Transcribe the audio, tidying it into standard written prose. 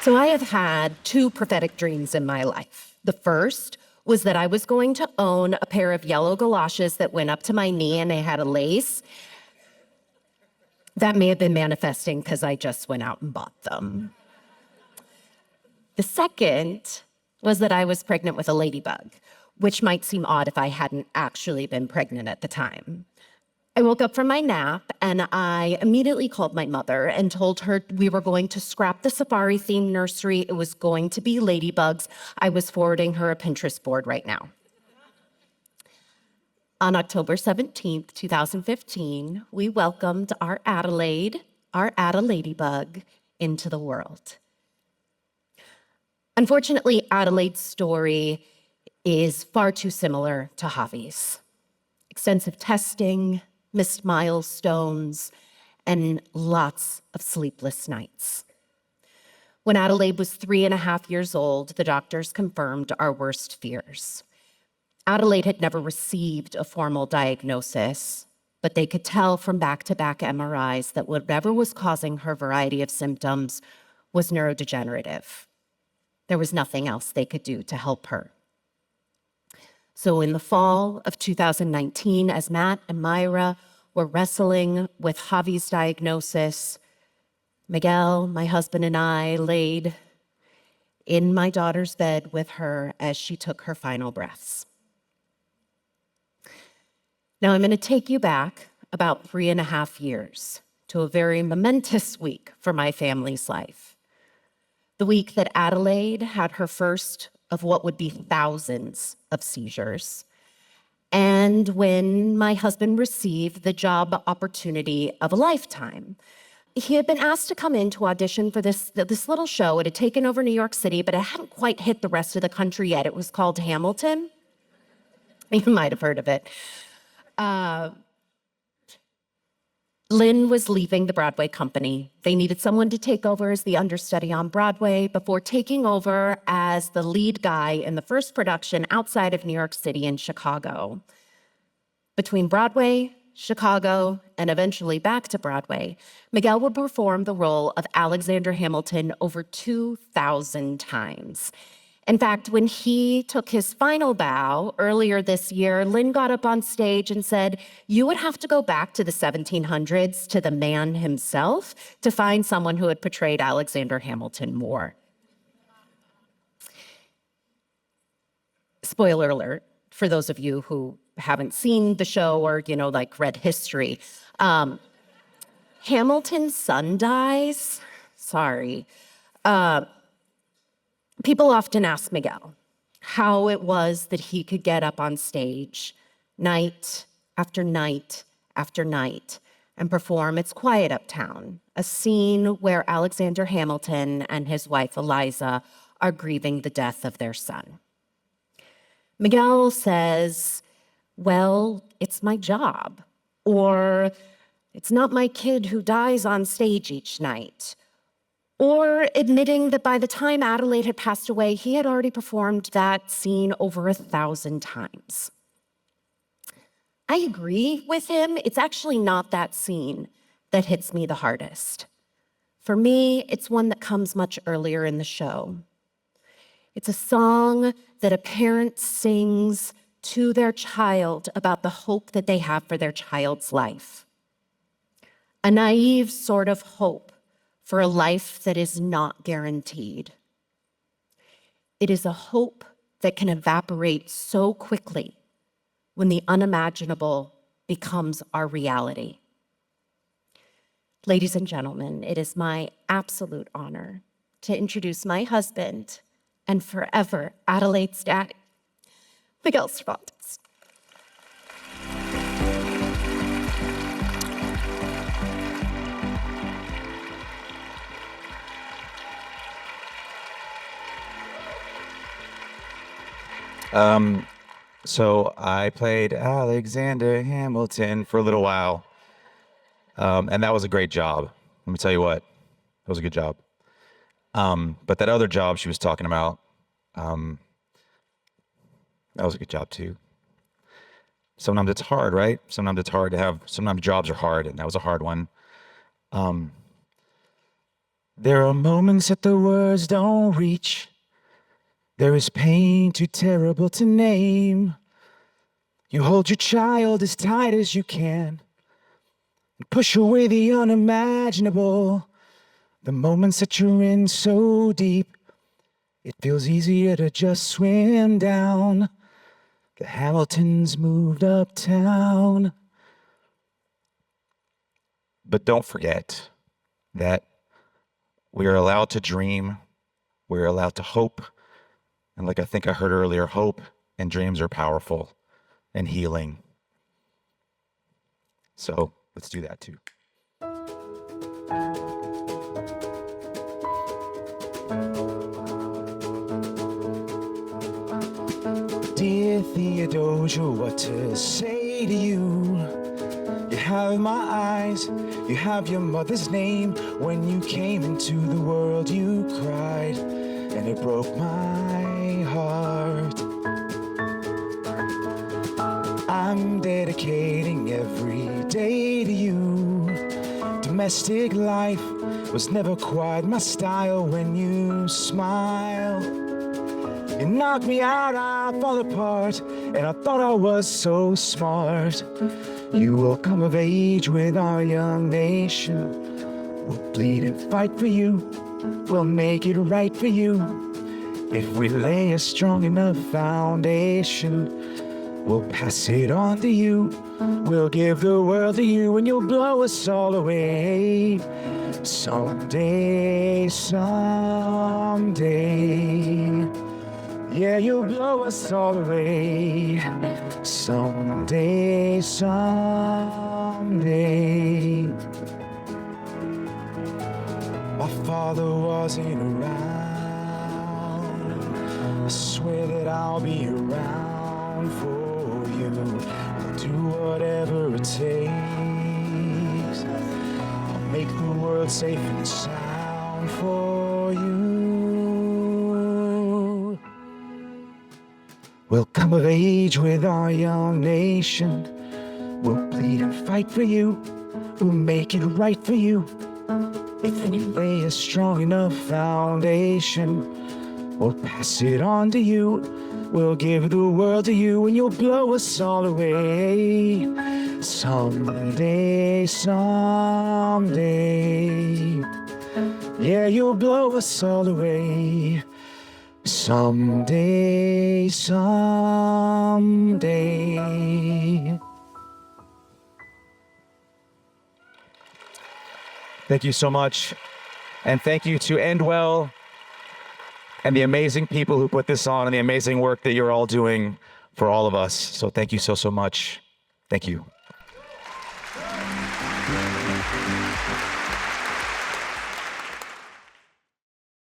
So I have had two prophetic dreams in my life. The first was that I was going to own a pair of yellow galoshes that went up to my knee and they had a lace. That may have been manifesting because I just went out and bought them. The second was that I was pregnant with a ladybug, which might seem odd if I hadn't actually been pregnant at the time. I woke up from my nap and I immediately called my mother and told her we were going to scrap the safari-themed nursery. It was going to be ladybugs. I was forwarding her a Pinterest board right now. On October 17th, 2015, we welcomed our Adelaide, our Ada ladybug, into the world. Unfortunately, Adelaide's story is far too similar to Javi's. Extensive testing, missed milestones, and lots of sleepless nights. When Adelaide was 3.5 years old, the doctors confirmed our worst fears. Adelaide had never received a formal diagnosis, but they could tell from back-to-back MRIs that whatever was causing her variety of symptoms was neurodegenerative. There was nothing else they could do to help her. So in the fall of 2019, as Matt and Myra were wrestling with Javi's diagnosis, Miguel, my husband, and I laid in my daughter's bed with her as she took her final breaths. Now I'm going to take you back about 3.5 years to a very momentous week for my family's life. The week that Adelaide had her first of what would be thousands of seizures, and when my husband received the job opportunity of a lifetime. He had been asked to come in to audition for this little show. It had taken over New York City, but it hadn't quite hit the rest of the country yet. It was called Hamilton. You might have heard of it. Lynn was leaving the Broadway company. They needed someone to take over as the understudy on Broadway before taking over as the lead guy in the first production outside of New York City in Chicago. Between Broadway, Chicago, and eventually back to Broadway, Miguel would perform the role of Alexander Hamilton over 2,000 times. In fact, when he took his final bow earlier this year, Lynn got up on stage and said, "You would have to go back to the 1700s to the man himself to find someone who had portrayed Alexander Hamilton more." Spoiler alert, for those of you who haven't seen the show or, read history. Hamilton's son dies. Sorry. People often ask Miguel how it was that he could get up on stage night after night after night and perform It's Quiet Uptown, a scene where Alexander Hamilton and his wife Eliza are grieving the death of their son. Miguel says, "Well, it's my job," or "It's not my kid who dies on stage each night," or admitting that by the time Adelaide had passed away, he had already performed that scene over 1,000 times. I agree with him. It's actually not that scene that hits me the hardest. For me, it's one that comes much earlier in the show. It's a song that a parent sings to their child about the hope that they have for their child's life. A naive sort of hope for a life that is not guaranteed. It is a hope that can evaporate so quickly when the unimaginable becomes our reality. Ladies and gentlemen, it is my absolute honor to introduce my husband and forever Adelaide's daddy, Miguel Cervantes. So I played Alexander Hamilton for a little while, and that was a great job. Let me tell you what, that was a good job. But that other job she was talking about, that was a good job too. Sometimes it's hard, right? Sometimes it's hard to have, sometimes jobs are hard, and that was a hard one. There are moments that the words don't reach. There is pain too terrible to name. You hold your child as tight as you can and push away the unimaginable. The moments that you're in so deep, it feels easier to just swim down. The Hamiltons moved uptown. But don't forget that we are allowed to dream. We're allowed to hope. And like I think I heard earlier, hope and dreams are powerful and healing. So let's do that too. Dear Theodosia, what to say to you? You have my eyes, you have your mother's name. When you came into the world, you cried, and it broke my heart. I'm dedicating every day to you. Domestic life was never quite my style. When you smile, you knock me out, I fall apart, and I thought I was so smart. You will come of age with our young nation. We'll bleed and fight for you. We'll make it right for you. If we lay a strong enough foundation, we'll pass it on to you. We'll give the world to you, and you'll blow us all away. Someday, someday. Yeah, you'll blow us all away. Someday, someday. My father wasn't around. I swear that I'll be around for you. I'll do whatever it takes. I'll make the world safe and sound for you. We'll come of age with our young nation. We'll bleed and fight for you. We'll make it right for you. If we lay a strong enough foundation, we'll pass it on to you. We'll give the world to you, and you'll blow us all away. Someday, someday. Yeah, you'll blow us all away. Someday, someday. Thank you so much. And thank you to Endwell and the amazing people who put this on and the amazing work that you're all doing for all of us. So thank you so, so much. Thank you.